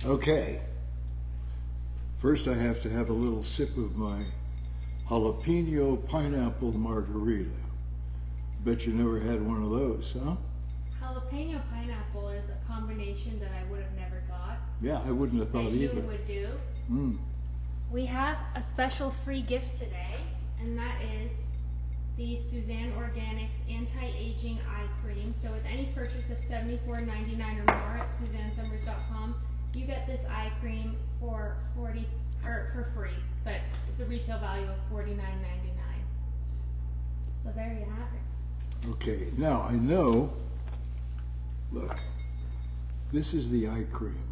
Okay. First I have to have a little sip of my jalapeno pineapple margarita. Bet you never had one of those, huh? Jalapeno pineapple is a combination that I would have never thought. Yeah, I wouldn't have thought that either. you would do. Mm. We have a special free gift today, and that is the Suzanne Organics Anti-Aging Eye Cream. So with any purchase of $74.99 or more at SuzanneSummers.com, you get this eye cream for for free, but it's a retail value of $49.99. So there you have it. Okay, now I know, look, this is the eye cream,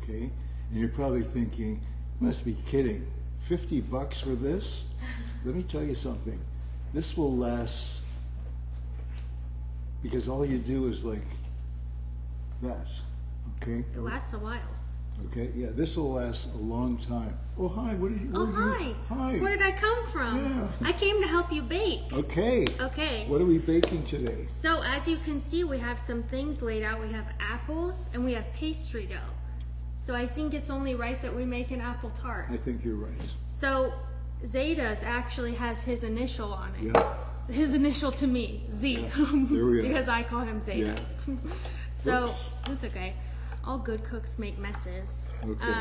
okay? And you're probably thinking, you must be kidding, 50 bucks for this? Let me tell you something. This will last, because all you do is like that, okay? It lasts a while. Okay, yeah, this will last a long time. Oh, hi, what did you... Oh, hi. Hi. Where did I come from? Yeah. I came to help you bake. Okay. Okay. What are we baking today? So as you can see, we have some things laid out. We have apples and we have pastry dough. So I think it's only right that we make an apple tart. I think you're right. So Zeda's actually has his initial on it. Yeah. His initial to me, Z. Yeah. There we are. Because I call him Zeda. Yeah. So Oops. that's okay. All good cooks make messes. Okay.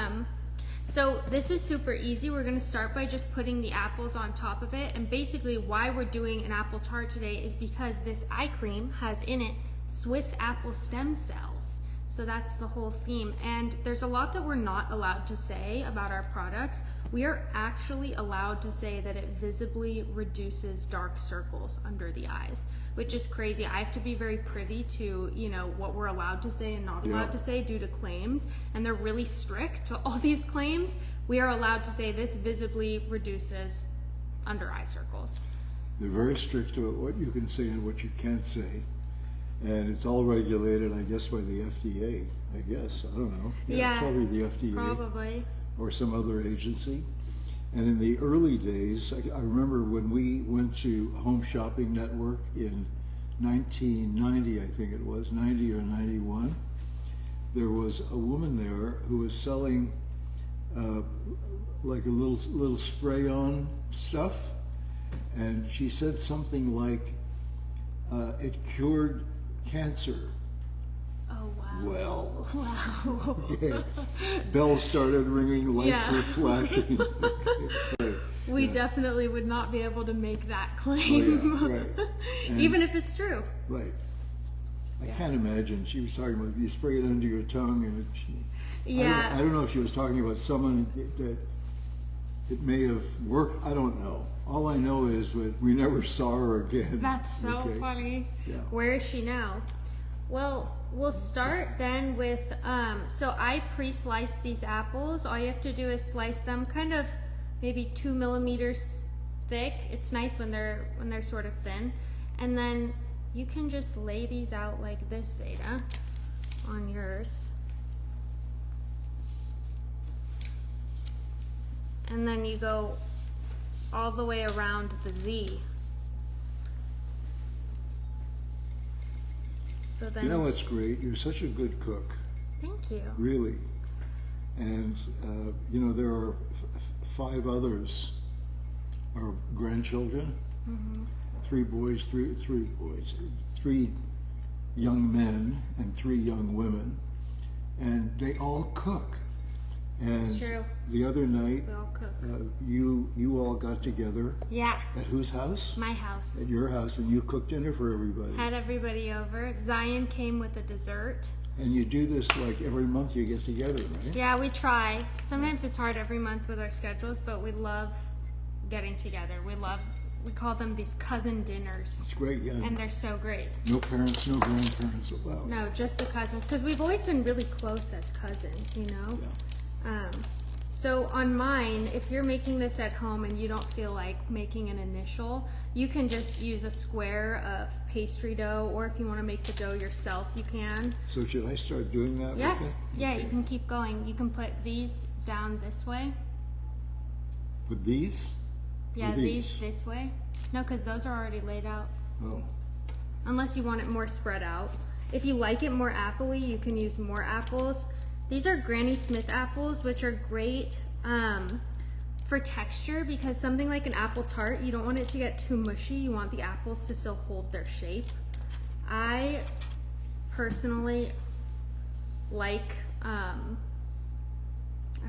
So this is super easy. We're gonna start by just putting the apples on top of it. And basically why we're doing an apple tart today is because this eye cream has in it Swiss apple stem cells. So that's the whole theme. And there's a lot that we're not allowed to say about our products. We are actually allowed to say that it visibly reduces dark circles under the eyes, which is crazy. I have to be very privy to, you know, what we're allowed to say and not allowed to say due to claims. And they're really strict to all these claims. We are allowed to say this visibly reduces under eye circles. They're very strict about what you can say and what you can't say. And it's all regulated, I guess, by the FDA, I guess. I don't know. Yeah, probably the FDA. Probably. Or some other agency. And in the early days, I remember when we went to Home Shopping Network in 1990, I think it was, 90 or 91, there was a woman there who was selling like a little spray-on stuff. And she said something like, it cured cancer. Oh, wow. Well, Wow. yeah. Bells started ringing, lights Yeah. were flashing. Right. We Yeah. definitely would not be able to make that claim. Oh, yeah, right. And- Even if it's true. Right. I can't imagine. She was talking about you spray it under your tongue, and Yeah. I don't know if she was talking about someone that it may have worked. I don't know. All I know is that we never saw her again. That's so Okay. funny. Yeah. Where is she now? Well, we'll start then with, so I pre-sliced these apples. All you have to do is slice them kind of maybe 2 millimeters thick. It's nice when they're sort of thin. And then you can just lay these out like this, Zeda, on yours. And then you go all the way around the Z. So then, You know what's great? You're such a good cook, thank you. really. And you know, there are 5 others, our grandchildren. Mm-hmm. 3 boys, 3 young men and 3 young women, and they all cook. And It's true. the other night, We all cook. you all got together Yeah, at whose house? my house. At your house, and you cooked dinner for everybody. Had everybody over. Zion came with a dessert. And you do this like every month you get together, right? Yeah, we try. Sometimes it's hard every month with our schedules, but we love getting together. We call them these cousin dinners. It's great, yeah. And they're so great. No parents, no grandparents allowed. No, just the cousins. Because we've always been really close as cousins, you know? Yeah. So on mine, if you're making this at home and you don't feel like making an initial, you can just use a square of pastry dough, or if you want to make the dough yourself, you can. So should I start doing that? Yeah, with it? yeah, Okay. you can keep going. You can put these down this way. With these? Yeah, Or these this way. No, because those are already laid out. Oh, Unless you want it more spread out. If you like it more appley, you can use more apples. These are Granny Smith apples, which are great for texture, because something like an apple tart, you don't want it to get too mushy. You want the apples to still hold their shape. I personally like, I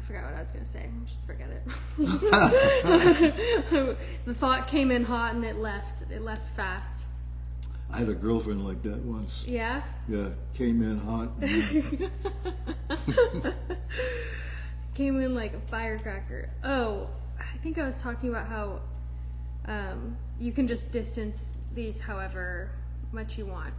forgot what I was gonna say. Just forget it. The thought came in hot and it left. It left fast. I had a girlfriend like that once. Yeah? Yeah, came in hot. Came in like a firecracker. Oh, I think I was talking about how you can just distance these however much you want.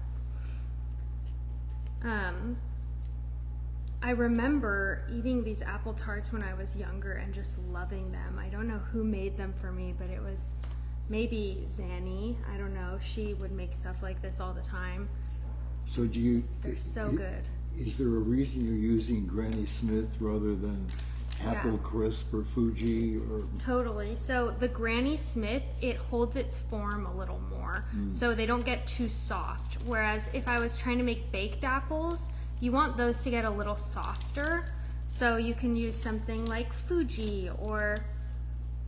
I remember eating these apple tarts when I was younger and just loving them. I don't know who made them for me, but it was maybe Zanny. I don't know. She would make stuff like this all the time. So do you? They're so good. Is there a reason you're using Granny Smith rather than Apple Crisp or Fuji or? Totally. So the Granny Smith, it holds its form a little more, so they don't get too soft. Whereas if I was trying to make baked apples, you want those to get a little softer. So you can use something like Fuji or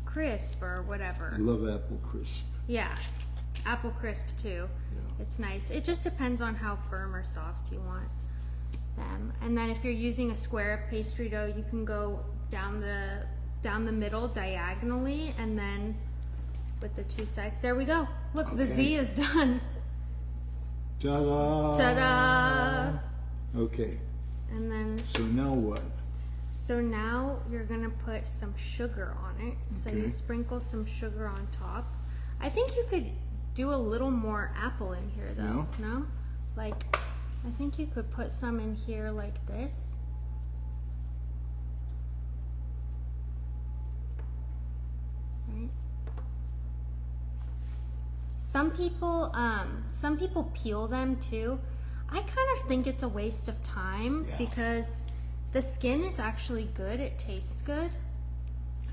Crisp or whatever. I love Apple Crisp. Yeah, Apple Crisp too. Yeah. It's nice. It just depends on how firm or soft you want them. And then if you're using a square pastry dough, you can go down the middle diagonally, and then with the two sides. There we go. Look, the Z is done. Ta-da! Ta-da! Okay. And then. So now what? So now you're gonna put some sugar on it. So you sprinkle some sugar on top. I think you could do a little more apple in here though. No? Like, I think you could put some in here like this. Right? Some people peel them too. I kind of think it's a waste of time because the skin is actually good. It tastes good.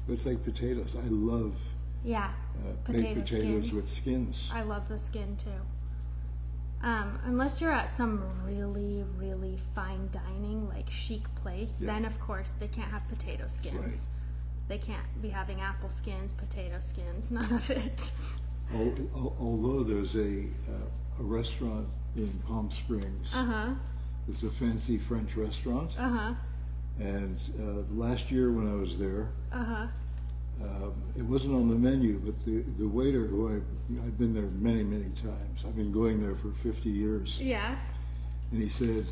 It's like potatoes. I love baked potatoes with skins. I love the skin too. Unless you're at some really, really fine dining, like chic place, then of course they can't have potato skins. Right. They can't be having apple skins, potato skins, none of it. Although there's a restaurant in Palm Springs. It's a fancy French restaurant. And last year when I was there, it wasn't on the menu, but the waiter, who I've been there many, many times. I've been going there for 50 years. Yeah. And he said,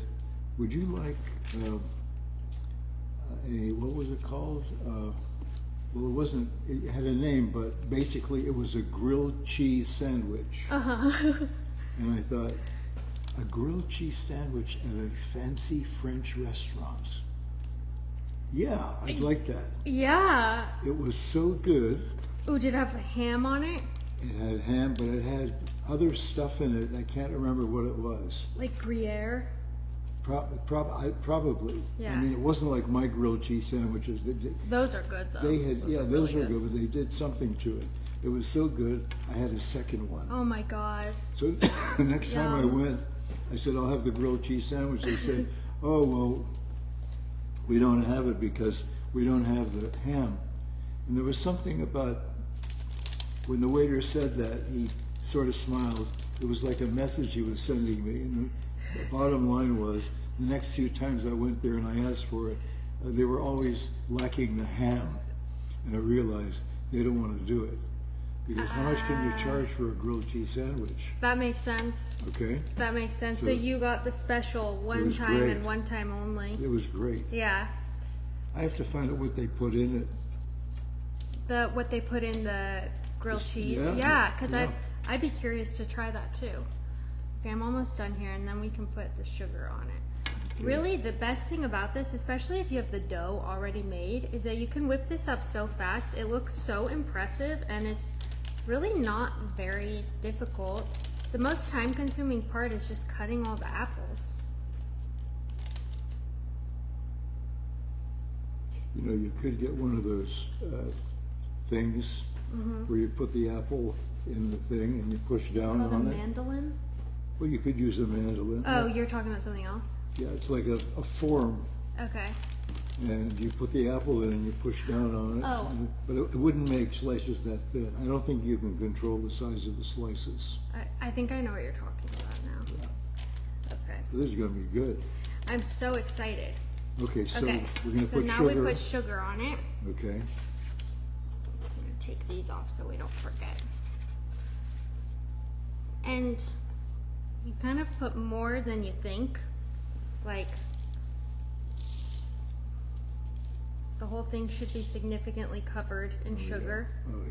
"Would you like what was it called? Well, it wasn't. It had a name, but basically it was a grilled cheese sandwich." And I thought, a grilled cheese sandwich at a fancy French restaurant. Yeah, I'd like that. Yeah. It was so good. Oh, did it have ham on it? It had ham, but it had other stuff in it. I can't remember what it was. Like Gruyere? Probably. Yeah. I mean, it wasn't like my grilled cheese sandwiches. Those are good, though. They had, those were good, but they did something to it. It was so good, I had a second one. Oh my God. So next time I went, I said, "I'll have the grilled cheese sandwich." They said, "Oh, well, we don't have it because we don't have the ham." And there was something about when the waiter said that, he sort of smiled. It was like a message he was sending me. And the bottom line was, the next few times I went there and I asked for it, they were always lacking the ham. And I realized they don't want to do it. Because how much can you charge for a grilled cheese sandwich? That makes sense. Okay. That makes sense. So you got the special one time great. And one time only. It was great. Yeah. I have to find out what they put in it. What they put in the grilled cheese? Yeah, because I'd be curious to try that too. Okay, I'm almost done here, and then we can put the sugar on it. Okay. Really, the best thing about this, especially if you have the dough already made, is that you can whip this up so fast. It looks so impressive, and it's really not very difficult. The most time-consuming part is just cutting all the apples. You know, you could get one of those things where you put the apple in the thing and you push down on it. It's called a mandolin? Well, you could use a mandolin. Oh, you're talking about something else? Yeah, it's like a form Okay. And you put the apple in and you push down on it. Oh. But it wouldn't make slices that thin. I don't think you can control the size of the slices. I think I know what you're talking about now. Yeah. Okay. This is going to be good. I'm so excited. Okay, so Okay. we're going to So put now sugar. we put sugar on it. Okay. I'm gonna take these off so we don't forget. And you kind of put more than you think. Like, the whole thing should be significantly covered in sugar. Yeah. Oh,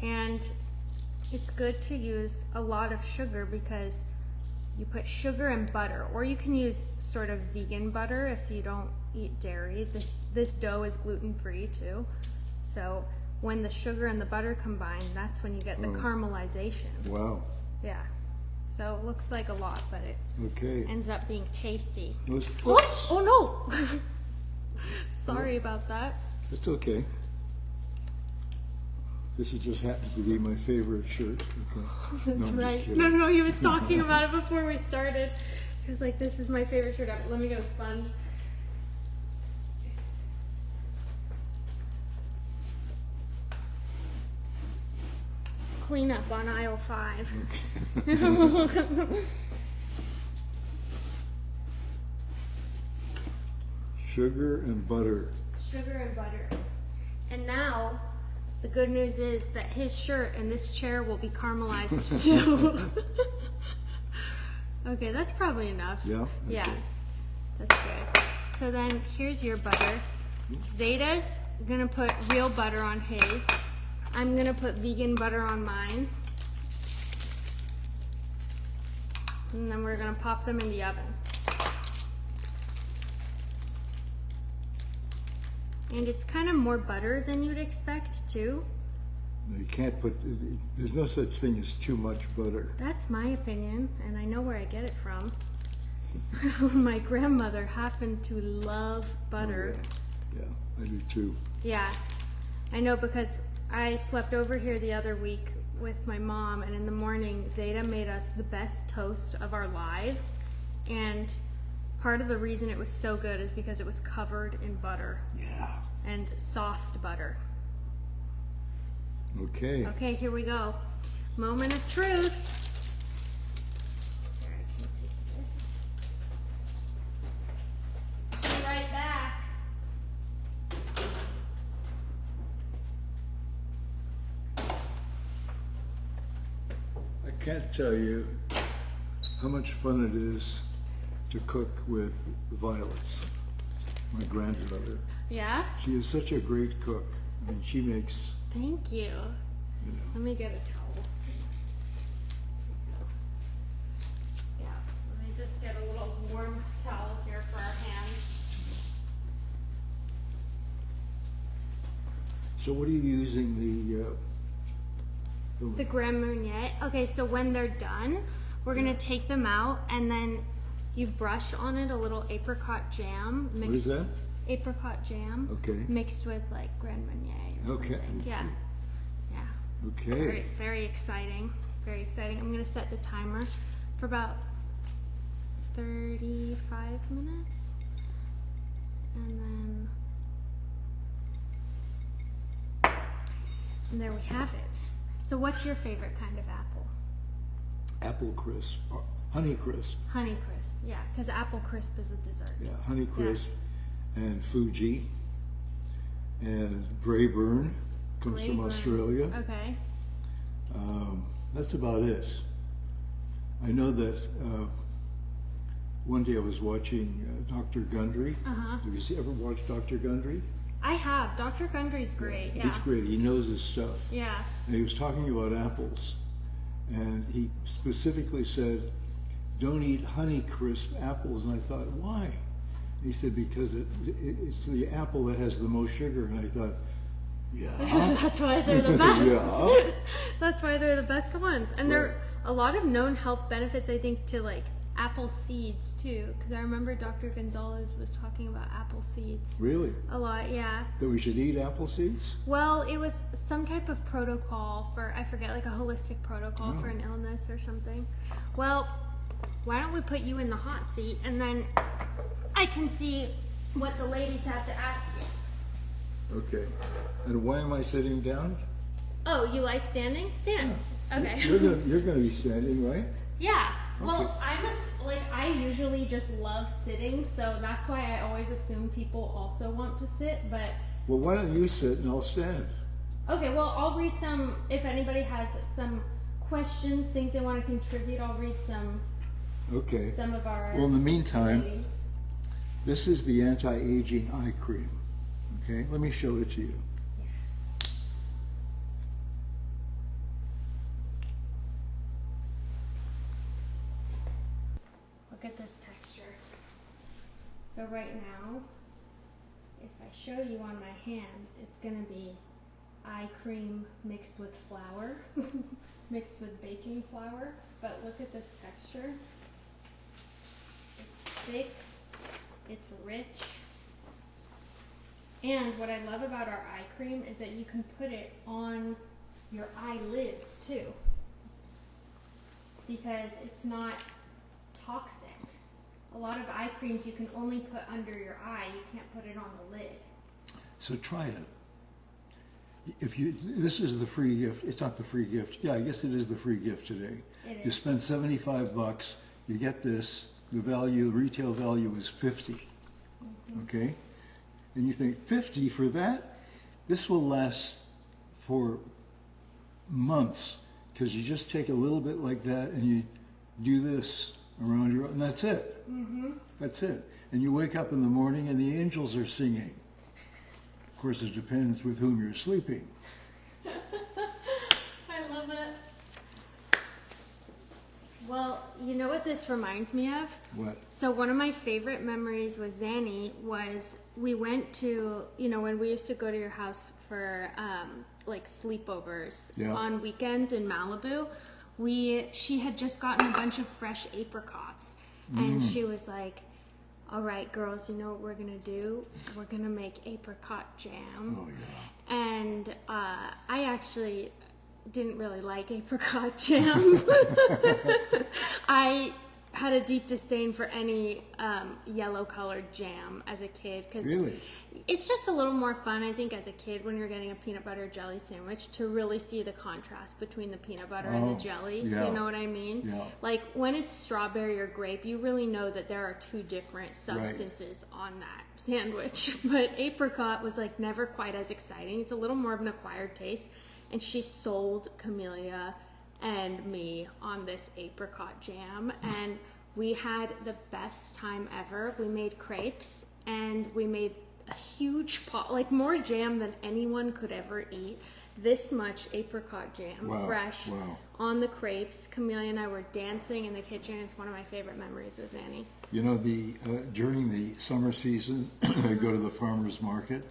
yeah. And it's good to use a lot of sugar because you put sugar and butter, or you can use sort of vegan butter if you don't eat dairy. This dough is gluten-free too. So when the sugar and the butter combine, that's when you get the caramelization. Wow. Yeah. So it looks like a lot, but it Okay. ends up being tasty. Let's, Oops! Oh no! Sorry about that. It's okay. This just happens to be my favorite shirt. Okay. That's I'm right. just kidding. No, he was talking about it before we started. He was like, this is my favorite shirt ever. Let me get a sponge. Clean up on aisle 5. Sugar and butter. Sugar and butter. And now, the good news is that his shirt and this chair will be caramelized too. Okay, that's probably enough. Yeah? Yeah, Okay. that's good. So then here's your butter. Zeda's gonna put real butter on his. I'm gonna put vegan butter on mine. And then we're gonna pop them in the oven. And it's kind of more butter than you'd expect too. You can't put, there's no such thing as too much butter. That's my opinion, and I know where I get it from. My grandmother happened to love butter. Oh, yeah. Yeah, I do too. Yeah, I know because I slept over here the other week with my mom, and in the morning, Zeda made us the best toast of our lives. And part of the reason it was so good is because it was covered in butter Yeah. and soft butter. Okay. Okay, here we go. Moment of truth. Here, I can take this. Be right back. I can't tell you how much fun it is to cook with Violets, my grandmother. Yeah? She is such a great cook. I mean, she makes, Thank you. you know, Let me get a towel. Yeah, let me just get a little warm towel here for our hands. so what are you using The Grand Marnier. Okay, so when they're done, we're gonna take them out and then you brush on it a little apricot jam. what is that? Apricot jam. Okay. Mixed with like Grand Marnier or Okay. something. Yeah. Yeah. Okay. Very, very exciting. Very exciting. I'm gonna set the timer for about 35 minutes. And there we have it. So what's your favorite kind of apple? Apple crisp, or honey crisp. Honey crisp. Yeah, because apple crisp is a dessert. Yeah, honey crisp and Fuji and Braeburn comes from Braeburn. Australia. Okay. That's about it. I know that one day I was watching Dr. Gundry. Uh-huh. Have you ever watched Dr. Gundry? I have. Dr. Gundry's great. Yeah. He's great. He knows his stuff. Yeah. And he was talking about apples. And he specifically said, don't eat honey crisp apples. And I thought, why? He said, because it's the apple that has the most sugar. And I thought, yeah. That's why they're the best. Yeah. That's why they're the best ones. And there are a lot of known health benefits, I think, to like apple seeds too. Because I remember Dr. Gonzalez was talking about apple seeds Really? a lot. Yeah. That we should eat apple seeds? Well, it was some type of protocol for, I forget, like a holistic protocol for an illness or something. Well, why don't we put you in the hot seat and then I can see what the ladies have to ask you. Okay. And why am I sitting down? Oh, you like standing? Stand. Okay. You're gonna be standing, right? Yeah. Well, Okay. I usually just love sitting, so that's why I always assume people also want to sit, but Well, why don't you sit and I'll stand? okay, well, I'll read some, if anybody has some questions, things they want to contribute, I'll read some Okay. of our Well, in the meantime, ladies. this is the anti-aging eye cream. Okay, let me show it to you. Yes. Look at this texture. So right now, if I show you on my hands, it's going to be eye cream mixed with flour, mixed with baking flour. But look at this texture. It's thick, it's rich. And what I love about our eye cream is that you can put it on your eyelids too, because it's not toxic. A lot of eye creams you can only put under your eye, you can't put it on the lid. So try it. This is the free gift. It's not the free gift. Yeah, I guess it is the free gift today. It You is. spend $75, you get this. The retail value is 50. Okay? And you think, 50 for that? This will last for months, because you just take a little bit like that and you do this around your, and that's it. That's it. And you wake up in the morning and the angels are singing. Of course, it depends with whom you're sleeping. I love it. Well, you know what this reminds me of? What? So one of my favorite memories with Zanny was we went to, when we used to go to your house for like sleepovers Yeah. on weekends in Malibu, she had just gotten a bunch of fresh apricots and she was like, all right, girls, you know what we're going to do? We're going to make apricot jam. Oh, yeah. And I actually didn't really like apricot jam. I had a deep disdain for any yellow colored jam as a kid, because Really? it's just a little more fun, I think, as a kid when you're getting a peanut butter jelly sandwich, to really see the contrast between the peanut butter and the jelly. yeah. You know what I mean? Yeah. Like when it's strawberry or grape, you really know that there are two different substances on that sandwich. But apricot was like never quite as exciting. It's a little more of an acquired taste. And she sold Camellia and me on this apricot jam, and we had the best time ever. We made crepes and we made a huge pot, like more jam than anyone could ever eat. This much apricot jam, Wow, fresh, wow. on the crepes. Camellia and I were dancing in the kitchen. It's one of my favorite memories with Zanny. You know, during the summer season, I go to the farmer's market,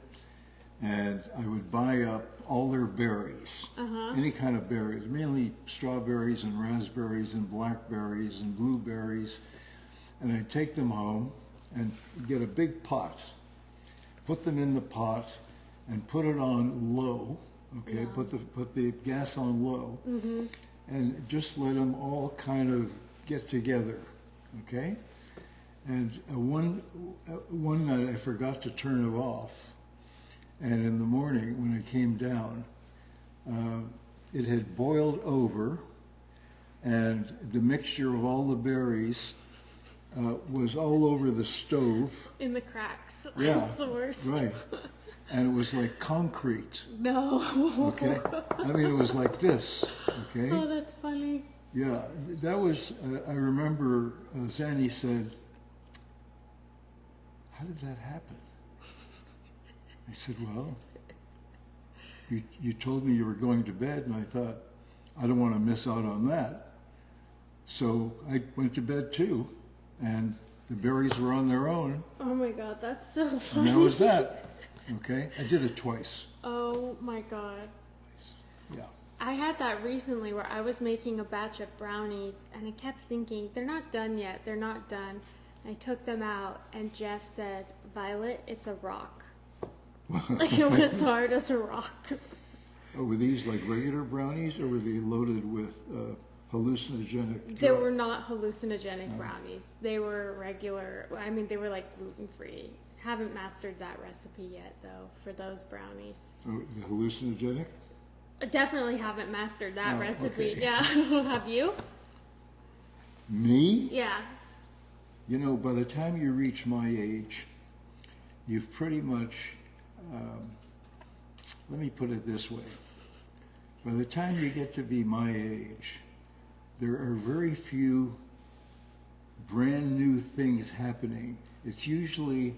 and I would buy up all their berries, any kind of berries, mainly strawberries and raspberries and blackberries and blueberries, and I'd take them home and get a big pot, put them in the pot, and put it on low. Okay, Yeah. put the gas on low, and just let them all kind of get together. Okay, and one night I forgot to turn it off. And in the morning, when I came down, it had boiled over, and the mixture of all the berries was all over the stove. In the cracks. Yeah, It's the worst. right. And it was like concrete. No. Okay, I mean, it was like this. Okay. Oh, that's funny. Yeah, that was. I remember Zanny said, "How did that happen?" I said, well, you told me you were going to bed, and I thought, I don't want to miss out on that. So I went to bed too, and the berries were on their own, Oh my god, that's so funny. and that was that. Okay, I did it twice. Oh my god. Yeah. I had that recently where I was making a batch of brownies and I kept thinking, they're not done yet, they're not done. I took them out and Jeff said, Violet, it's a rock. Like it was hard as a rock. Oh, were these like regular brownies, or were they loaded with hallucinogenic. They drug. were not hallucinogenic brownies. They were regular. I mean, they were like gluten-free. Haven't mastered that recipe yet, though, for those brownies. Oh, the hallucinogenic? I definitely haven't mastered that Oh, recipe. okay. Yeah. Have you? Me? Yeah. You know, by the time you reach my age, you've pretty much, let me put it this way. By the time you get to be my age, there are very few brand new things happening. It's usually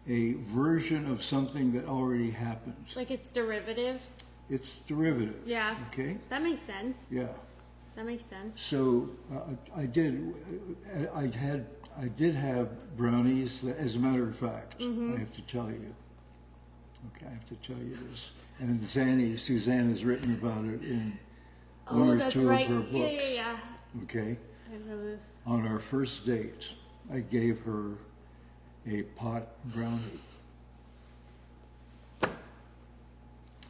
a version of something that already happened. Like it's derivative. It's derivative. Yeah. Okay? That makes sense. Yeah. That makes sense. So I did have brownies, as a matter of fact. I have to tell you. Okay, I have to tell you this. And Suzanne has written about it in one or two of her books. Yeah. Okay? I know this. On our first date, I gave her a pot brownie.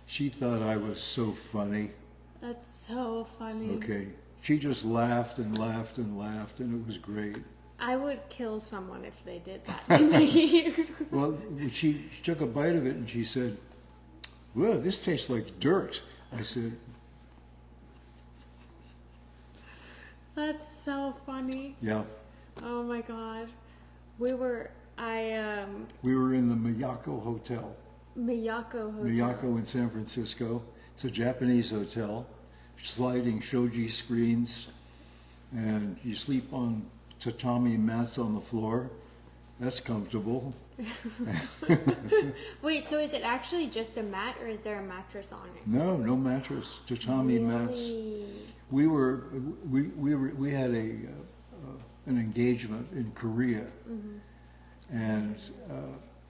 She thought I was so funny. That's so funny. Okay. She just laughed and laughed and laughed, and it was great. I would kill someone if they did that to me. Well, she took a bite of it and she said, "Well, this tastes like dirt." I said, That's so funny. "Yeah." Oh my god. We were We were in the Miyako Hotel. Miyako Hotel. Miyako in San Francisco. It's a Japanese hotel. Sliding shoji screens, and you sleep on tatami mats on the floor. That's comfortable. Wait, so is it actually just a mat or is there a mattress on it? No mattress. Tatami mats. Really? We had an engagement in Korea, and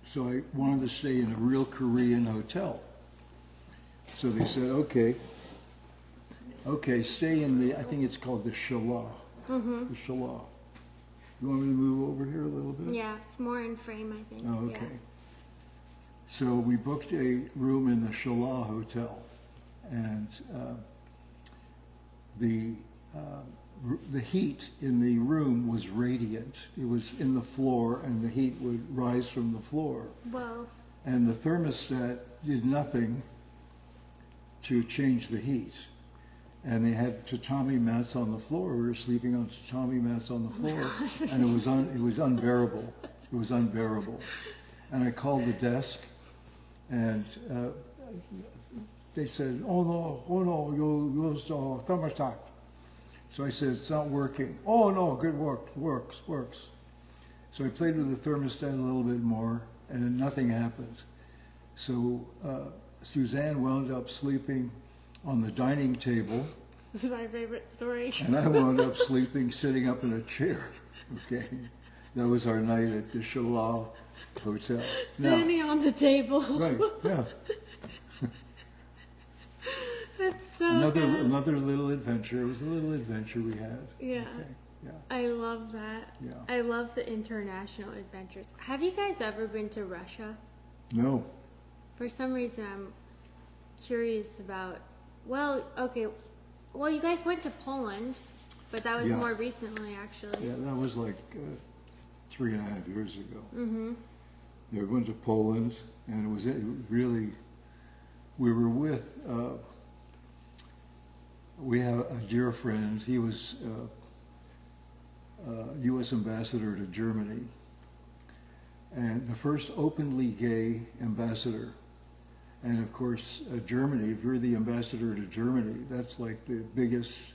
so I wanted to stay in a real Korean hotel. So they said, okay, stay in the, I think it's called the Shala. The Shala. You want me to move over here a little bit? Yeah, it's more in frame, I think. Oh, okay. Yeah. So we booked a room in the Shala Hotel, and the heat in the room was radiant. It was in the floor, and the heat would rise from the floor. Well, And the thermostat did nothing to change the heat. And they had tatami mats on the floor. We were sleeping on tatami mats on the floor, and it was unbearable. It was unbearable. And I called the desk, and they said, "Oh no, you used thermostat." So I said, "It's not working." "Oh no, good works." So I played with the thermostat a little bit more, and nothing happened. So Suzanne wound up sleeping on the dining table, this is my favorite story. and I wound up sleeping sitting up in a chair. Okay, that was our night at the Shala Hotel. Sitting on the table. Right, yeah. That's so Another good. little adventure. It was a little adventure we had. Yeah. Okay, yeah. I love that. Yeah. I love the international adventures. Have you guys ever been to Russia? No. For some reason, I'm curious about. Well, okay. Well, you guys went to Poland, but that was Yeah. more recently, actually. Yeah, that was like 3.5 years ago. Mm-hmm. Yeah, we went to Poland, and it really. We were with. We have a dear friend. He was U.S. ambassador to Germany, and the first openly gay ambassador. And of course, Germany, if you're the ambassador to Germany, that's like the biggest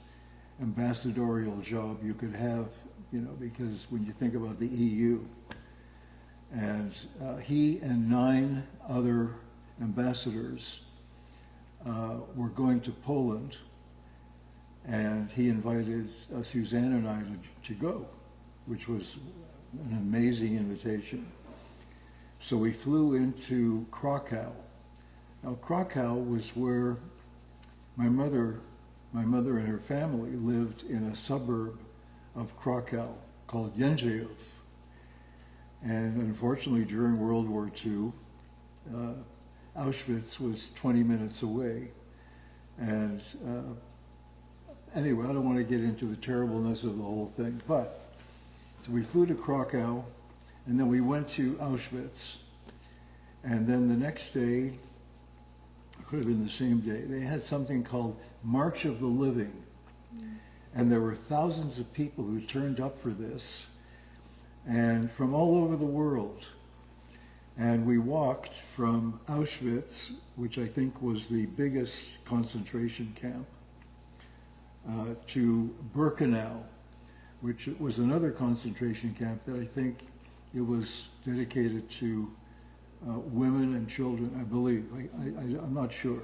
ambassadorial job you could have, you know, because when you think about the EU. And he and 9 other ambassadors were going to Poland, and he invited Suzanne and I to go, which was an amazing invitation. So we flew into Krakow. Now, Krakow was where my mother and her family lived in a suburb of Krakow called Jędrzejów. And unfortunately, during World War II, Auschwitz was 20 minutes away. And anyway, I don't want to get into the terribleness of the whole thing, but so we flew to Krakow, and then we went to Auschwitz, and then the next day, it could have been the same day, they had something called March of the Living, and there were thousands of people who turned up for this, and from all over the world. And we walked from Auschwitz, which I think was the biggest concentration camp, to Birkenau, which was another concentration camp that I think it was dedicated to women and children, I believe. I'm not sure.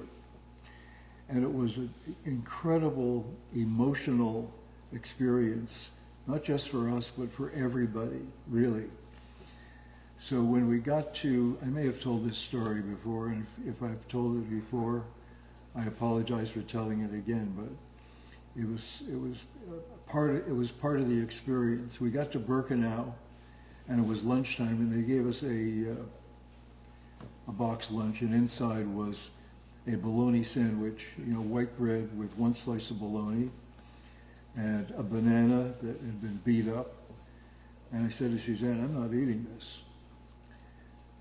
And it was an incredible emotional experience, not just for us, but for everybody, really. So when we got to, I may have told this story before, and if I've told it before, I apologize for telling it again, but it was part of the experience. We got to Birkenau, and it was lunchtime, and they gave us a box lunch, and inside was a bologna sandwich, white bread with one slice of bologna, and a banana that had been beat up. And I said to Suzanne, I'm not eating this.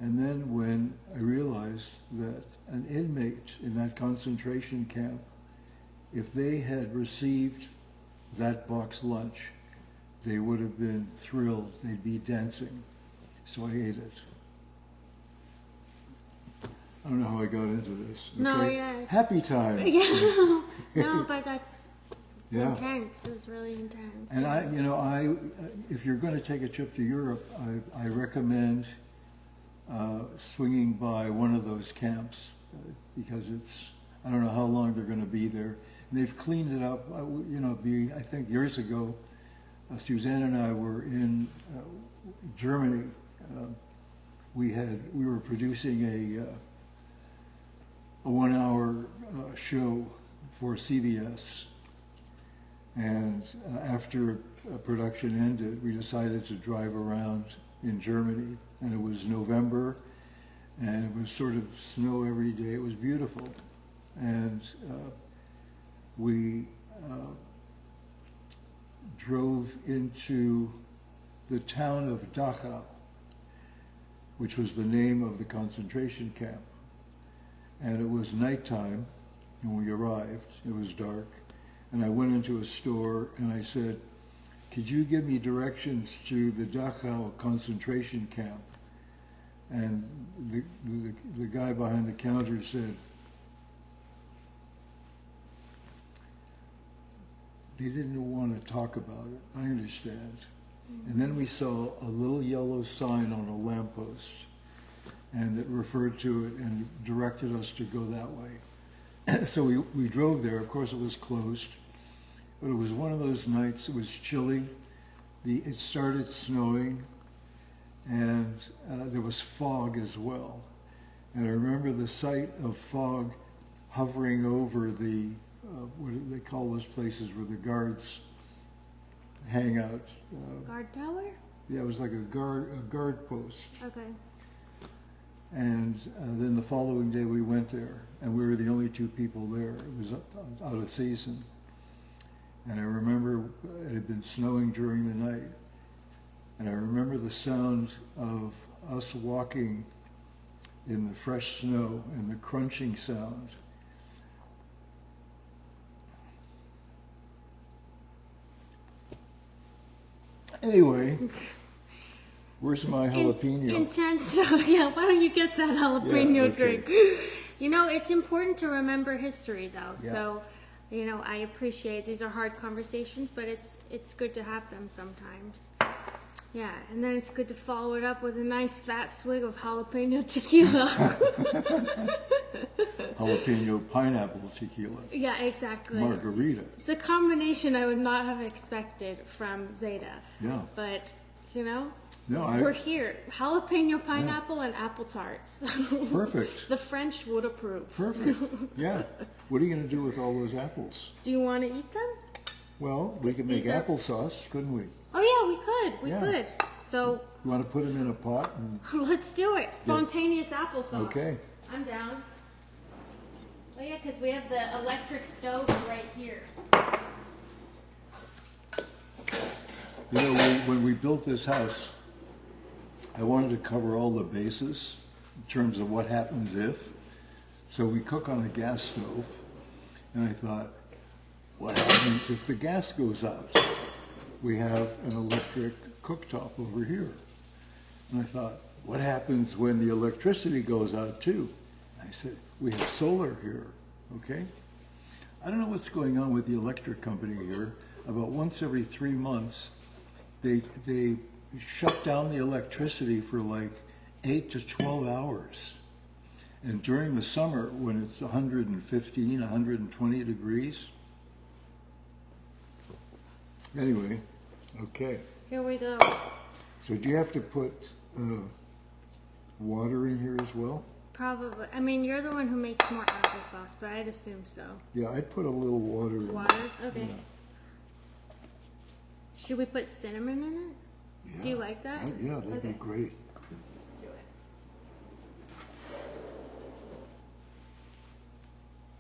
And then when I realized that an inmate in that concentration camp, if they had received that box lunch, they would have been thrilled. They'd be dancing. So I ate it. I don't know how I got into this. Okay? No, yeah. Happy time. Yeah. No, but it's Yeah. intense. It's really intense. And I if you're going to take a trip to Europe, I recommend swinging by one of those camps because I don't know how long they're going to be there. And they've cleaned it up. I think years ago, Suzanne and I were in Germany. We were producing a 1 hour show for CBS. And after production ended, we decided to drive around in Germany. And it was November, and it was sort of snow every day. It was beautiful. And we drove into the town of Dachau, which was the name of the concentration camp. And it was nighttime when we arrived. It was dark. And I went into a store and I said, could you give me directions to the Dachau concentration camp? And the guy behind the counter said, they didn't want to talk about it. I understand. And then we saw a little yellow sign on a lamppost, and it referred to it and directed us to go that way. So we drove there. Of course, it was closed, but it was one of those nights. It was chilly. It started snowing, and there was fog as well. And I remember the sight of fog hovering over the what do they call those places where the guards hang out? Guard tower? Yeah, it was like a guard post. Okay. And then the following day we went there, and we were the only two people there. It was out of season. And I remember it had been snowing during the night. And I remember the sound of us walking in the fresh snow and the crunching sound. Anyway, where's my jalapeno? Intense. Yeah, why don't you get that jalapeno Yeah, okay. drink? It's important to remember history, though. Yeah. So, I appreciate these are hard conversations, but it's good to have them sometimes. Yeah, and then it's good to follow it up with a nice fat swig of jalapeno tequila. Jalapeno pineapple tequila. Yeah, exactly. Margarita. It's a combination I would not have expected from Zeda. Yeah. But, No, we're here. Jalapeno pineapple and apple tarts. Perfect. The French would approve. Perfect. Yeah. What are you going to do with all those apples? Do you want to eat them? Well, we could make these are- applesauce, couldn't we? Oh yeah, we Yeah. could. So You want to put them in a pot? And... let's do it. Spontaneous applesauce. Okay. I'm down. Oh yeah, because we have the electric stove right here. You know, when we built this house, I wanted to cover all the bases in terms of what happens if. So we cook on a gas stove, and I thought, what happens if the gas goes out? We have an electric cooktop over here. And I thought, what happens when the electricity goes out too? I said, we have solar here, okay? I don't know what's going on with the electric company here. About once every 3 months, they shut down the electricity for like 8 to 12 hours. And during the summer, when it's 115, 120 degrees. Anyway, okay. Here we go. So do you have to put water in here as well? Probably. I mean, you're the one who makes more applesauce, but I'd assume so. Yeah, I'd put a little water in. Water? Okay. Yeah. Should we put cinnamon in it? Yeah. Do you like that? Yeah, that'd be great. Let's do it.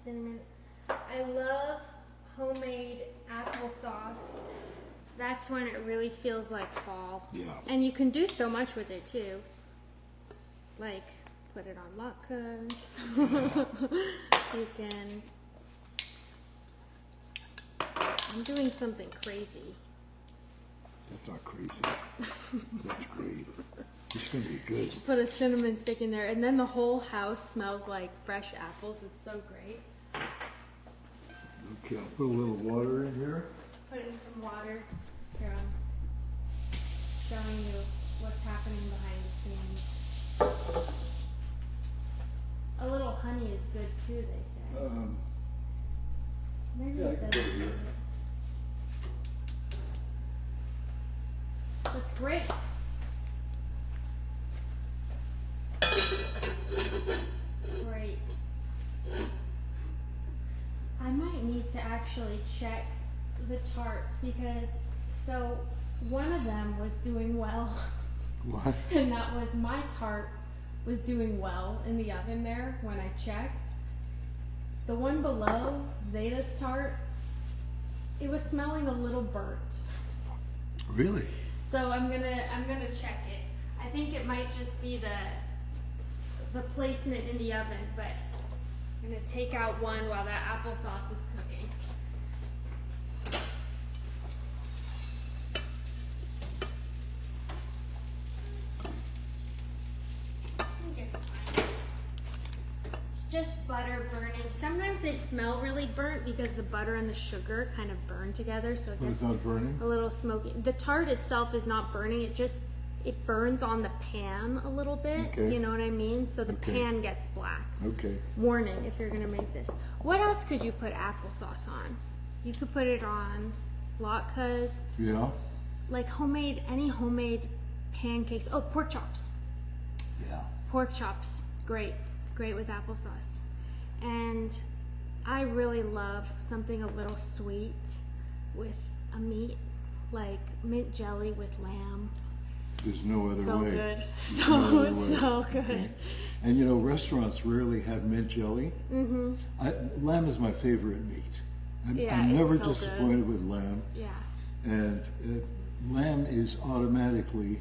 Cinnamon. I love homemade applesauce. That's when it really feels like fall. Yeah. And you can do so much with it too. Like put it on latkes. You can. I'm doing something crazy. That's not crazy. That's great. It's going to be good. Put a cinnamon stick in there, and then the whole house smells like fresh apples. It's so great. Okay, I'll put a little water in here. Let's put in some water. Here, I'm showing you what's happening behind the scenes. A little honey is good too, they say. Maybe yeah, I it can doesn't. put it here. That's great. Great. I might need to actually check the tarts because one of them was doing well. What? And that was my tart was doing well in the oven there when I checked. The one below, Zeda's tart, it was smelling a little burnt. Really? So I'm gonna check it. I think it might just be the placement in the oven, but I'm gonna take out one while that applesauce is cooking. I think it's fine. It's just butter burning. Sometimes they smell really burnt because the butter and the sugar kind of burn together, so it But gets it's not burning? a little smoky. The tart itself is not burning. It burns on the pan a little bit. Okay. You know what I mean? So the Okay. pan gets black. Okay. Warning if you're gonna make this. What else could you put applesauce on? You could put it on latkes, Yeah? like any homemade pancakes. Oh, pork chops. Yeah. Pork chops, great with applesauce. And I really love something a little sweet with a meat, like mint jelly with lamb. There's no other So way. good. No other way. So good. Okay. And you know, restaurants rarely have mint jelly. Mm-hmm. Lamb is my favorite meat. Yeah, I'm it's never so disappointed with lamb. Yeah. And lamb is automatically,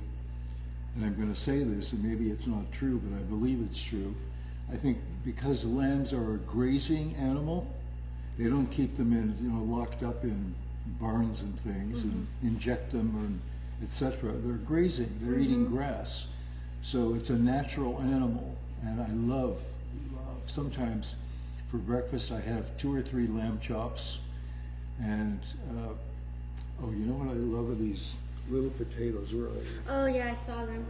and I'm going to say this, and maybe it's not true, but I believe it's true. I think because lambs are a grazing animal, they don't keep them locked up in barns and things and inject them or etc. They're grazing. They're eating grass, so it's a natural animal. And I love. Sometimes for breakfast I have 2 or 3 lamb chops, and you know what I love are these little potatoes. Where are they? Oh yeah, I saw them.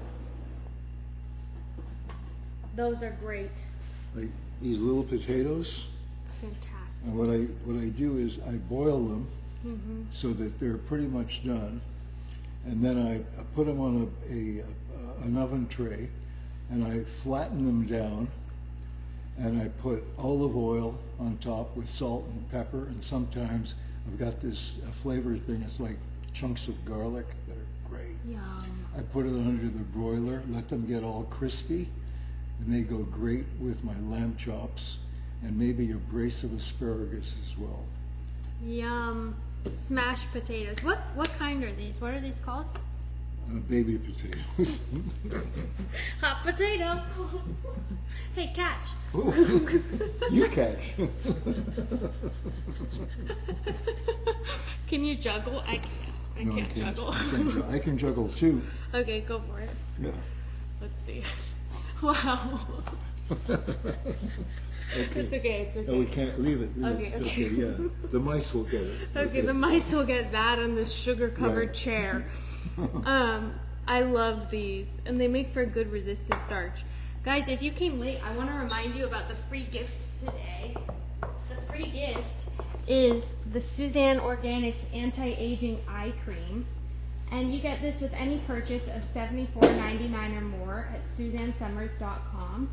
Those are great. Like these little potatoes. Fantastic. And what I do is I boil them so that they're pretty much done, and then I put them on an oven tray, and I flatten them down, and I put olive oil on top with salt and pepper, and sometimes I've got this flavor thing. It's like chunks of garlic that are great. Yum. I put it under the broiler, let them get all crispy, and they go great with my lamb chops, and maybe a brace of asparagus as well. Yum. Smashed potatoes. What kind are these? What are these called? Baby potatoes. Hot potato. Hey, catch. You catch. Can you juggle? I can't. I No, can't juggle. I can juggle too. Okay, go for it. Yeah. Let's see. Wow. Okay. It's okay. It's okay. No, we can't leave it. Okay, It's okay. Yeah. The mice will get it. Okay, the mice will get that on this sugar-covered Right. chair. I love these, and they make for a good resistant starch. Guys, if you came late, I want to remind you about the free gift today. The free gift is the Suzanne Organics Anti-Aging Eye Cream. And you get this with any purchase of $74.99 or more at SuzanneSummers.com.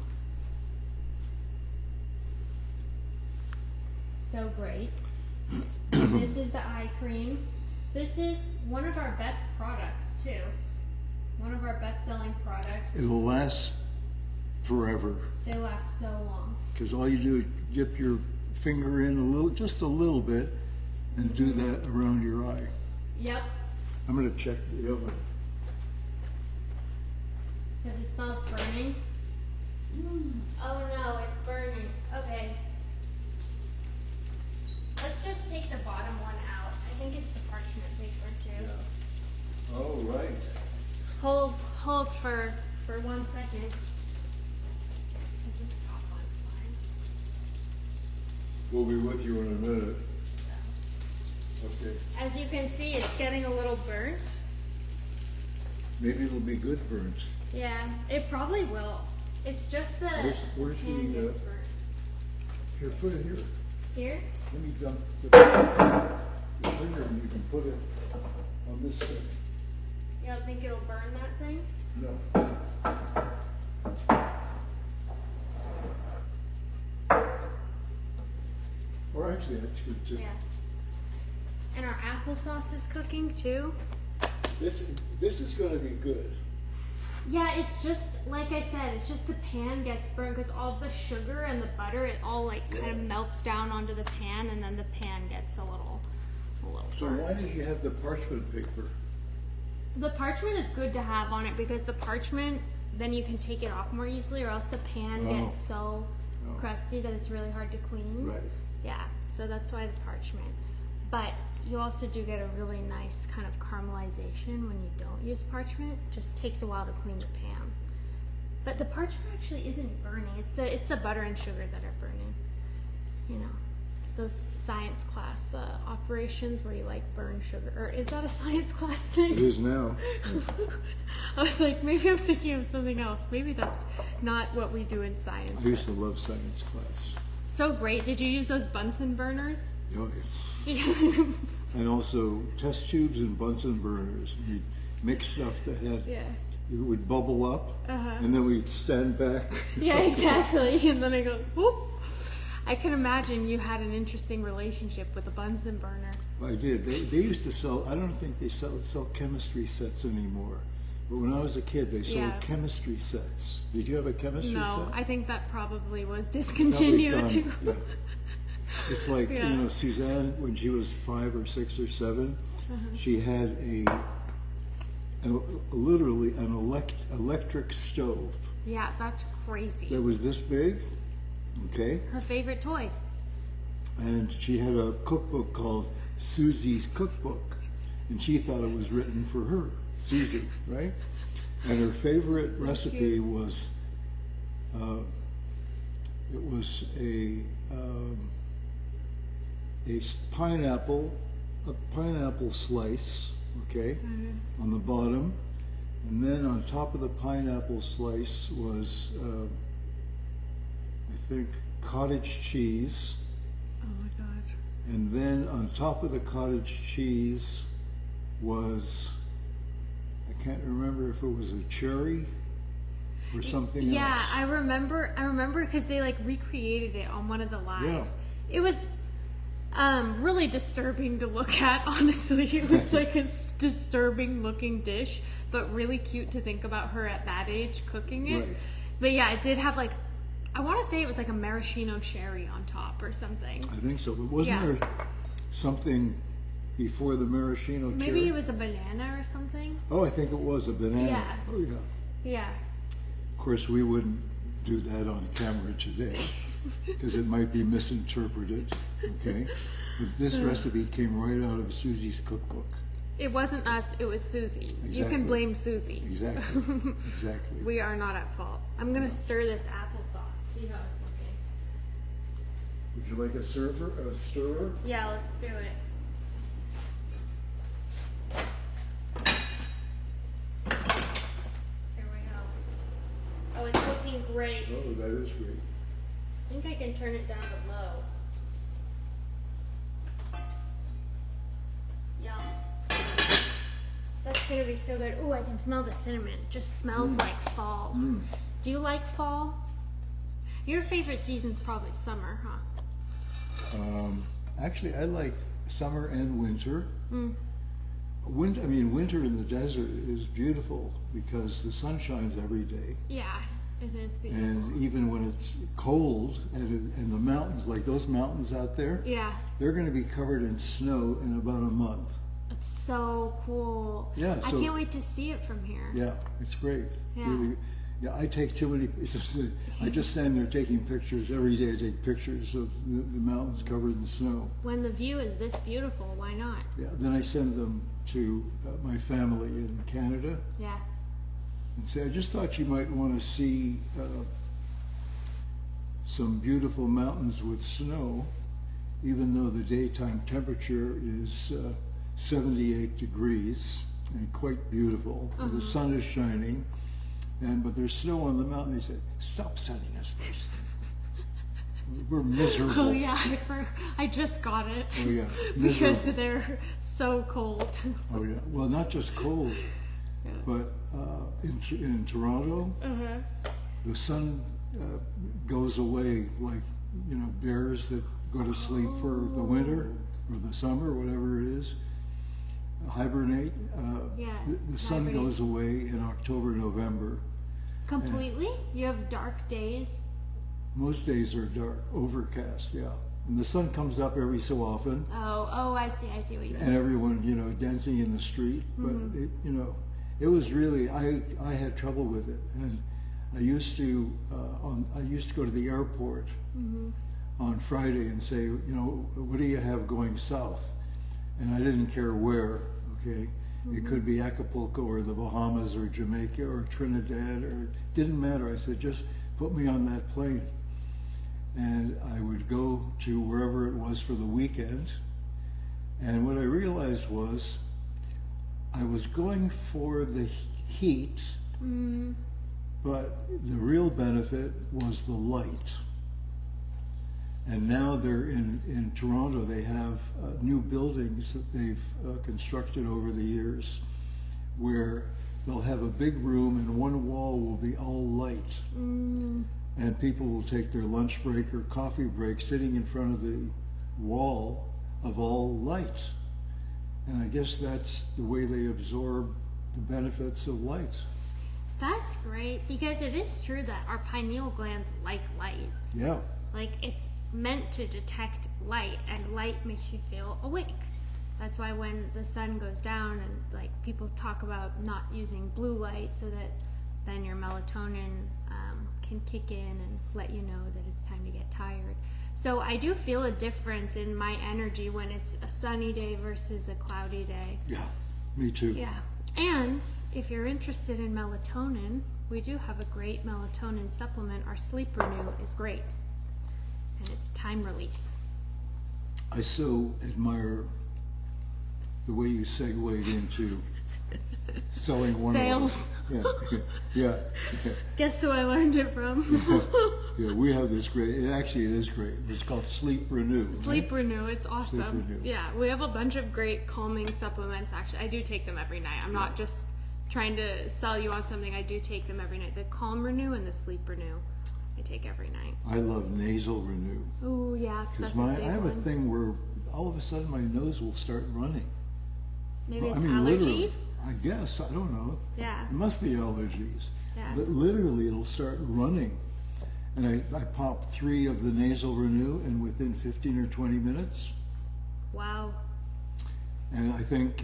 So great. This is the eye cream. This is one of our best products too. One of our best selling products. It'll last forever. They last so long. Because all you do is dip your finger in just a little bit, and do that around your eye. Yep. I'm going to check the oven. Does it smell burning? Oh no, it's burning. Okay. Let's just take the bottom one out. I think it's the parchment paper too. Oh, right. Hold for 1 second. Because this top one's fine. We'll be with you in a minute. Okay. As you can see, it's getting a little burnt. Maybe it'll be good burnt. Yeah, it probably will. It's just the Where's pan the, gets burnt. Here, put it here. Here? Let me dump the finger and you can put it on this thing. You don't think it'll burn that thing? No. Or actually, that's good too. Yeah. And our applesauce is cooking too. This is going to be good. Yeah, it's just, like I said, it's just the pan gets burnt because all the sugar and the butter, it all like kind of melts down onto the pan, and then the pan gets a little So burnt. why did you have the parchment paper? The parchment is good to have on it because the parchment, then you can take it off more easily, or else the pan gets so crusty that it's really hard to clean. Right. Yeah, so that's why the parchment. But you also do get a really nice kind of caramelization when you don't use parchment. It just takes a while to clean the pan. But the parchment actually isn't burning. It's the butter and sugar that are burning. You know, those science class operations where you like burn sugar. Or is that a science class thing? It is now. I was like, maybe I'm thinking of something else. Maybe that's not what we do in science. I used to love science class. So great. Did you use those Bunsen burners? Oh, and also test tubes and Bunsen burners. We'd mix stuff that had, Yeah. it would bubble up, and then we'd stand back. Yeah, exactly. And then I go, whoop. I can imagine you had an interesting relationship with a Bunsen burner. I did. They used to sell, I don't think they sell chemistry sets anymore. But when I was a kid, they sold chemistry sets. Did you have a chemistry set? No, I think that probably was Probably discontinued done. too. Yeah. It's like, Yeah. you know, Suzanne, when she was 5 or 6 or 7, she had literally an electric stove Yeah, that's crazy. that was this big, okay? Her favorite toy. And she had a cookbook called Susie's Cookbook, and she thought it was written for her, Susie, right? And her favorite recipe was, it was a pineapple slice, okay, on the bottom, and then on top of the pineapple slice was, I think, cottage cheese. Oh my god. And then on top of the cottage cheese was, I can't remember if it was a cherry or something else. Yeah, I remember because they like recreated it on one of the lives. Yeah. It was really disturbing to look at, honestly. It was like a disturbing looking dish, but really cute to think about her at that age cooking it. Right. But yeah, it did have like, I want to say it was like a maraschino cherry on top or something. I think so, but wasn't there something before the maraschino cherry. Maybe it was a banana or something. Oh, I think it was a banana. Yeah. Oh, yeah. Yeah. Of course, we wouldn't do that on camera today because it might be misinterpreted. Okay, but this recipe came right out of Susie's cookbook. It wasn't us, it was Susie. Exactly. You can blame Susie. Exactly. Exactly. We are not at fault. I'm gonna stir this applesauce. See how it's looking. Would you like a stirrer? Yeah, let's do it. Here we go. Oh, it's looking great. Oh, that is great. I think I can turn it down to low. Yum. That's gonna be so good. Ooh, I can smell the cinnamon. It just smells like fall. Do you like fall? Your favorite season's probably summer, huh? Actually, I like summer and winter. Winter in the desert is beautiful because the sun shines every day. Yeah, it is beautiful. And even when it's cold and the mountains, like those mountains out there, Yeah, they're going to be covered in snow in about a month. it's so cool. Yeah, I so- can't wait to see it from here. Yeah, it's great. Yeah. Really, yeah, I take too many. I just stand there taking pictures every day. I take pictures of the mountains covered in snow. When the view is this beautiful, why not? Yeah, then I send them to my family in Canada Yeah. and say, I just thought you might want to see some beautiful mountains with snow, even though the daytime temperature is 78 degrees and quite beautiful. And the sun is shining, but there's snow on the mountain. They said, stop sending us these things. We're miserable. Oh yeah, I just got it. Oh yeah, Because miserable. they're so cold. Oh yeah. Well, not just cold, Yeah. but in Toronto, the sun goes away like bears that go to sleep for the winter or the summer, whatever it is. Hibernate. Yeah, The sun hibernate. goes away in October, November. Completely? You have dark days? Most days are dark, overcast. Yeah, and the sun comes up every so often. Oh, I see what you mean. And everyone, dancing in the street. But it was really, I had trouble with it, and I used to go to the airport on Friday and say, what do you have going south? And I didn't care where. Okay, it could be Acapulco or the Bahamas or Jamaica or Trinidad, or didn't matter. I said, just put me on that plane. And I would go to wherever it was for the weekend. And what I realized was I was going for the heat, but the real benefit was the light. And now they're in Toronto, they have new buildings that they've constructed over the years where they'll have a big room and one wall will be all light. And people will take their lunch break or coffee break sitting in front of the wall of all light. And I guess that's the way they absorb the benefits of light. That's great, because it is true that our pineal glands like light. Yeah. Like, it's meant to detect light, and light makes you feel awake. That's why when the sun goes down and like people talk about not using blue light so that then your melatonin can kick in and let you know that it's time to get tired. So I do feel a difference in my energy when it's a sunny day versus a cloudy day. Yeah, me too. Yeah. And if you're interested in melatonin, we do have a great melatonin supplement. Our Sleep Renew is great. And it's time release. I so admire the way you segued into selling one Sales. Yeah. Guess who I learned it from? Yeah, we have this great, it is great. It's called Sleep Renew. Sleep Renew, it's awesome. Sleep Renew. Yeah, we have a bunch of great calming supplements actually. I do take them every night. I'm not just trying to sell you on something. I do take them every night. The Calm Renew and the Sleep Renew I take every night. I love Nasal Renew. Oh yeah, that's Because a big I have one. a thing where all of a sudden my nose will start running. Maybe it's literally, allergies? I guess, I don't know. Yeah. It must be allergies. Yeah. But literally it'll start running. And I pop 3 of the Nasal Renew and within 15 or 20 minutes, Wow. And I think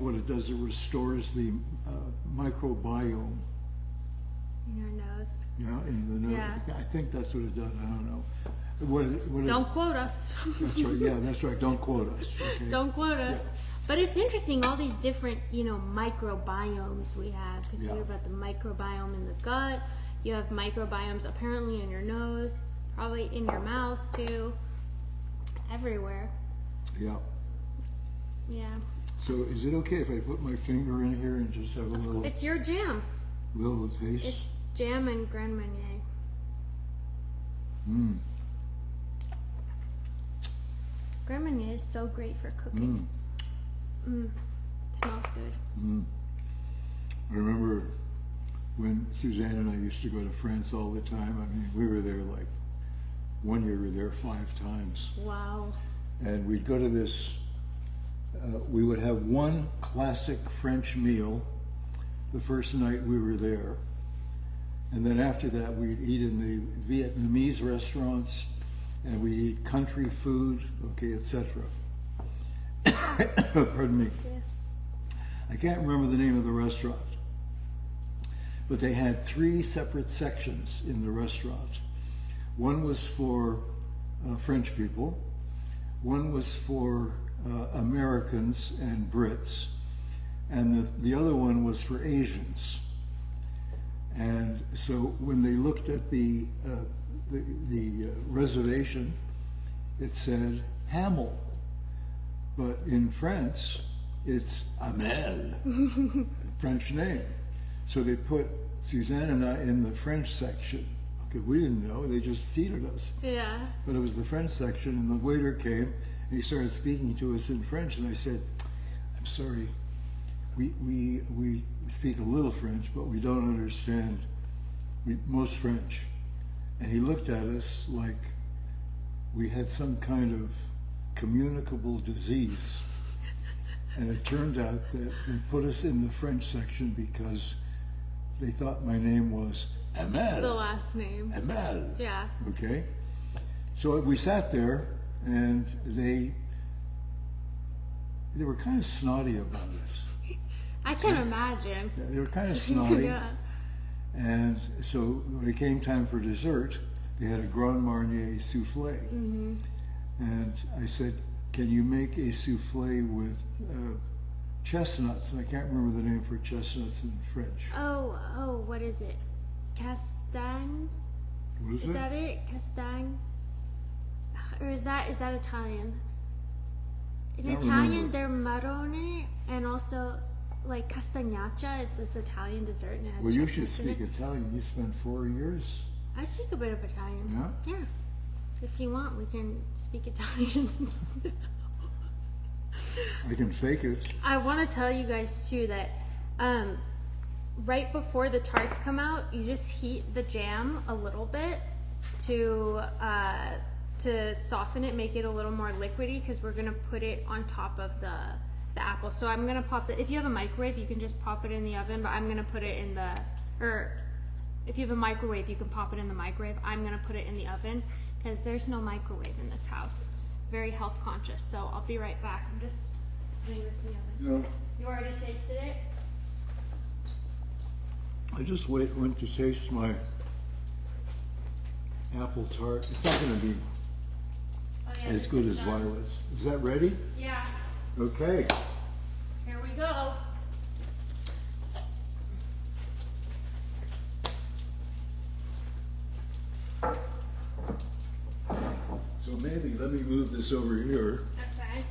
what it does, it restores the microbiome. In your nose. Yeah, in the nose. Yeah. I think that's what it does. I don't know. Don't quote us. That's right. Yeah, that's right. Don't quote us. Okay. Don't quote us. Yeah. But it's interesting, all these different, microbiomes we have. Because you hear about the microbiome in the gut. You have microbiomes apparently in your nose, probably in your mouth too. Everywhere. Yeah. Yeah. So is it okay if I put my finger in here and just have a little It's your jam. taste? It's jam and Grand Marnier. Mmm. Grand Marnier is so great for cooking. Smells good. I remember when Suzanne and I used to go to France all the time. I mean, we were there like, one year we were there 5 times. Wow. And we'd go to this, we would have one classic French meal the first night we were there. And then after that, we'd eat in the Vietnamese restaurants, and we'd eat country food, okay, etc. Pardon me. I can't remember the name of the restaurant, but they had 3 separate sections in the restaurant. One was for French people, one was for Americans and Brits, and the other one was for Asians. And so when they looked at the reservation, it said Hamel, but in France it's Amel, French name. So they put Suzanne and I in the French section. Okay, we didn't know; they just seated us. Yeah. But it was the French section, and the waiter came and he started speaking to us in French, and I said, "I'm sorry, we speak a little French, but we don't understand most French." And he looked at us like we had some kind of communicable disease. And it turned out that they put us in the French section because they thought my name was Amel. The last name. Amel. Yeah. Okay. So we sat there, and they were kind of snotty about it. I can imagine. Yeah, they were kind of snotty. Yeah. And so when it came time for dessert, they had a Grand Marnier souffle. And I said, "Can you make a souffle with chestnuts?" And I can't remember the name for chestnuts in French. Oh, what is it? Castagne? What is Is it? that it? Castagne? Or is that Italian? In Can't Italian, remember. they're marrone, and also like castagnaccia. It's this Italian dessert, and it has Well, you should chestnuts in speak it. Italian. You spent 4 years. I speak a bit of Italian. Yeah? Yeah. If you want, we can speak Italian. I can fake it. I want to tell you guys too that right before the tarts come out, you just heat the jam a little bit to soften it, make it a little more liquidy, because we're gonna put it on top of the apple. So I'm gonna pop it. If you have a microwave, you can just pop it in the oven. But I'm gonna put it in the if you have a microwave, you can pop it in the microwave. I'm gonna put it in the oven because there's no microwave in this house. Very health conscious. So I'll be right back. I'm just putting this in the oven. No, You already tasted it? I just went to taste my apple tart. It's not going to be Oh, yeah, as this good is as done. Violet's. Is that ready? Yeah. Okay. Here we go. So maybe let me move this over here. Okay.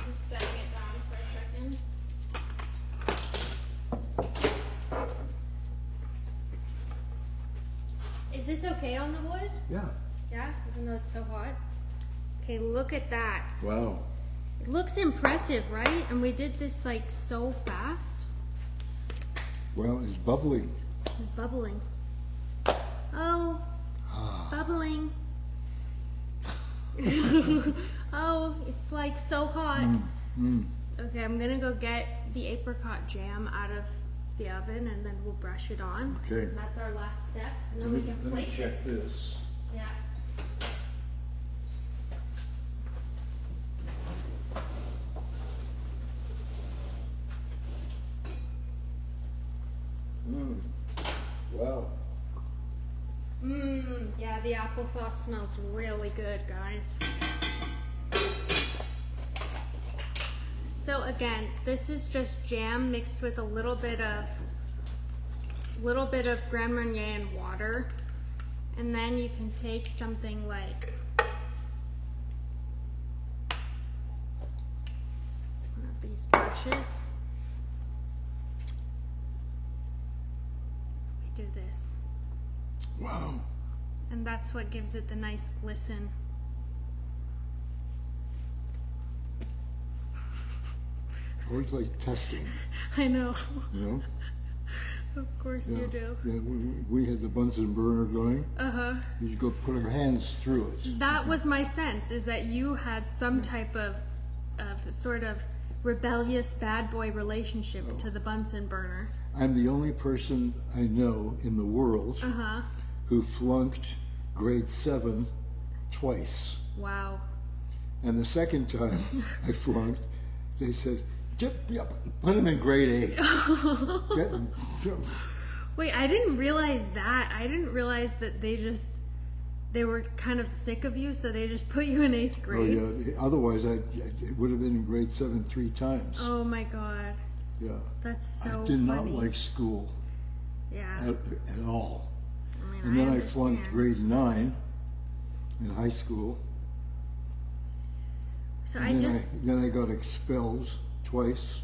Just setting it down for a second. Is this okay on the wood? Yeah. Yeah, even though it's so hot. Okay, look at that. Wow. It looks impressive, right? And we did this like so fast. Well, it's bubbling. It's bubbling. Oh, bubbling. Oh, it's like so hot. Okay, I'm gonna go get the apricot jam out of the oven, and then we'll brush it on. Okay. And that's our last step. And then we can Let me plate check this. this. Yeah. Yeah, the applesauce smells really good, guys. So again, this is just jam mixed with a little bit of Grand Marnier and water. And then you can take something like one of these brushes. We do this. Wow. And that's what gives it the nice glisten. I always like testing, I know. you know? Of course Yeah. you do. Yeah, we had the Bunsen burner going. Uh-huh. You go put our hands through it. That was my sense, is that you had some type of sort of rebellious bad boy relationship to the Bunsen burner. I'm the only person I know in the world Uh-huh. who flunked grade 7 twice. Wow. And the second time I flunked, they said, put him in grade 8. Wait, I didn't realize that. I didn't realize that they were kind of sick of you, so they just put you in 8th Oh grade. yeah, otherwise it would have been in grade 7 3 times. Oh my god. Yeah. That's so I did not funny. like school Yeah. at all. I mean, And then I flunked understand. grade 9 in high school. So And then I got expelled twice.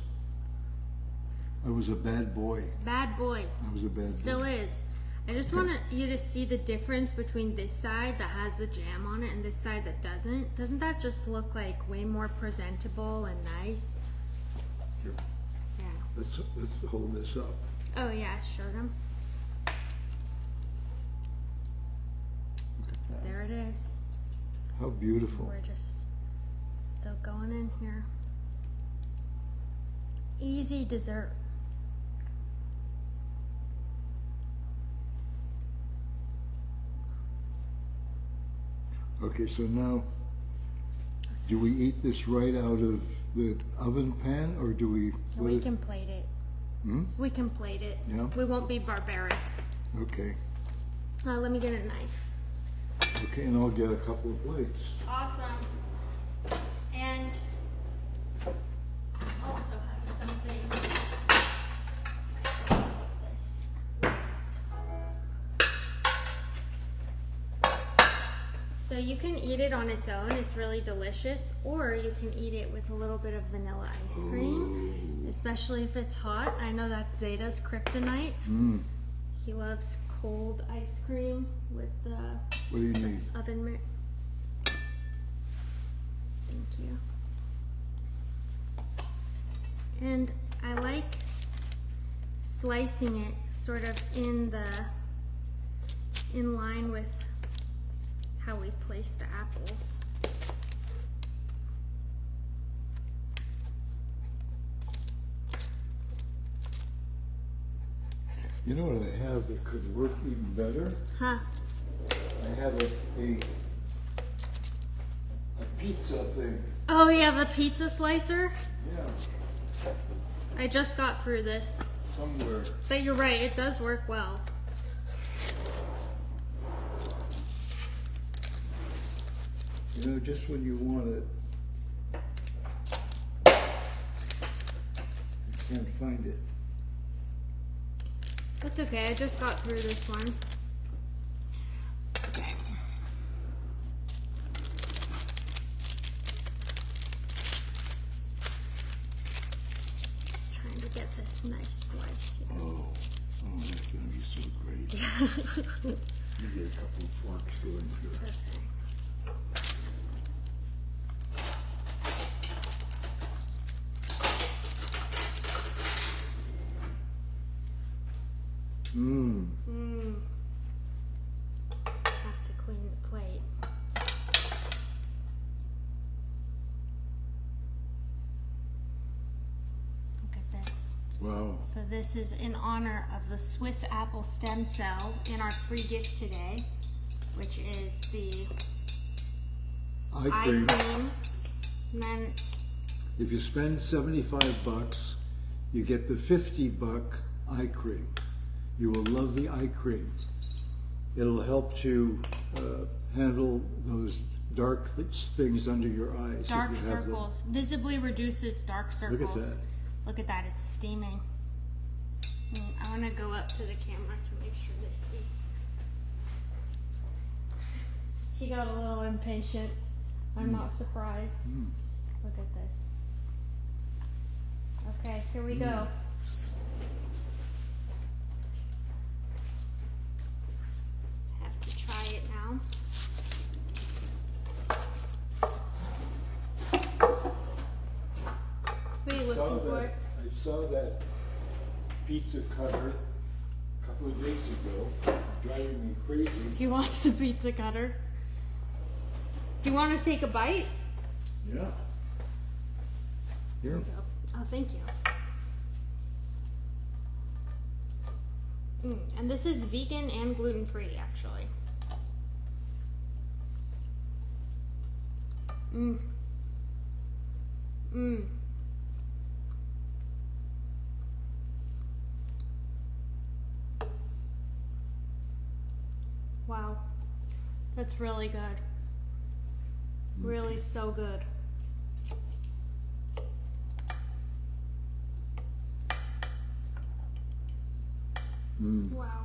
I was a bad boy. bad boy. I was a bad Still boy. is. I just want you to see the difference between this side that has the jam on it and this side that doesn't. Doesn't that just look like way more presentable and nice? Here, Yeah. let's hold this up. Oh yeah, show them. Look at that. There it is. How beautiful. We're just still going in here. Easy dessert. Okay, so now, do we eat this right out of the oven pan, or do we? We can plate it. Hmm? We can plate it. Yeah? We won't be barbaric. Okay. Let me get a knife. Okay, and I'll get a couple of plates. Awesome. And I also have something like this. So you can eat it on its own, it's really delicious, or you can eat it with a little bit of vanilla ice cream, especially if it's hot. I know that's Zeda's kryptonite. Mm. He loves cold ice cream with the What do you need? oven mitt. Thank you. And I like slicing it sort of in line with how we place the apples. You know what I have that could work even better? Huh? I have a pizza thing. Oh yeah, the pizza slicer. Yeah, I just got through this. somewhere. But you're right, it does work well. You know, just when you want it, you can't find it. That's okay, I just got through this one. Okay. Trying to get this nice slice here. Oh, that's gonna be so great. You get a couple of forks going here. Okay. Mmm. Have to clean the plate. Look at this. Wow. So this is in honor of the Swiss apple stem cell in our free gift today, which is the Eye eye cream. cream. And then If you spend $75, you get the $50 eye cream. You will love the eye cream. It'll help to handle those dark things under your eyes. Dark if you have them. circles. Visibly reduces dark circles. Look at that. Look at that, it's steaming. I want to go up to the camera to make sure they see. He got a little impatient. I'm not surprised. Look at this. Okay, here we go. Have to try it now. What are you looking for? I saw that pizza cutter a couple of days ago, driving me crazy. He wants the pizza cutter. Do you want to take a bite? Yeah. Here. There you go. Oh, thank you. And this is vegan and gluten-free, actually. Wow. That's really good. Really so good. Wow.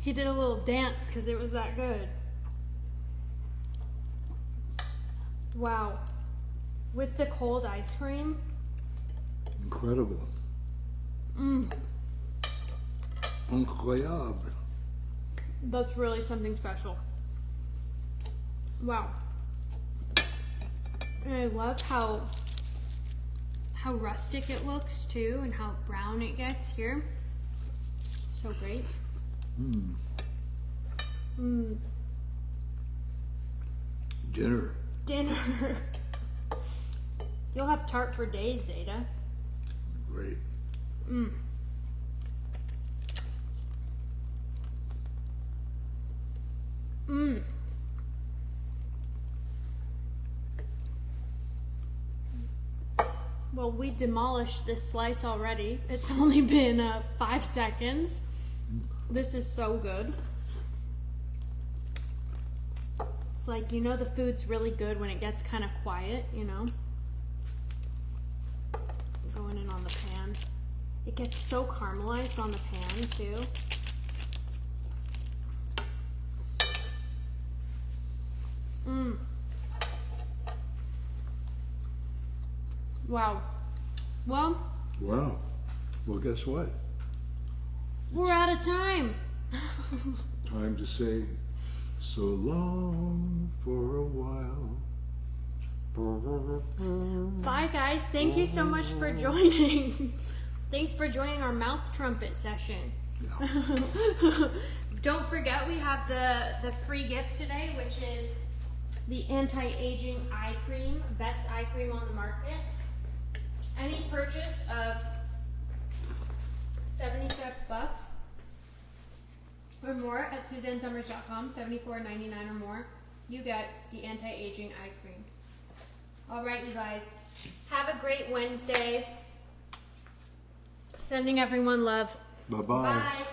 He did a little dance because it was that good. Wow. With the cold ice cream. Incredible. Incroyable. That's really something special. Wow. And I love how rustic it looks too, and how brown it gets here. So great. Dinner. You'll have tart for days, Zeda. Great. Well, we demolished this slice already. It's only been 5 seconds. This is so good. It's like, you know, the food's really good when it gets kind of quiet, you know? Going in on the pan. It gets so caramelized on the pan, too. Wow. Well, Well, guess what? we're out of time. Time to say so long for a while. Bye, guys. Thank you so much for joining. Thanks for joining our mouth trumpet session. Yeah. Don't forget, we have the free gift today, which is the anti-aging eye cream, best eye cream on the market. Any purchase of $75 or more at SuzanneSummers.com, $74.99 or more, you get the anti-aging eye cream. All right, you guys, have a great Wednesday. Sending everyone love. Bye-bye. Bye.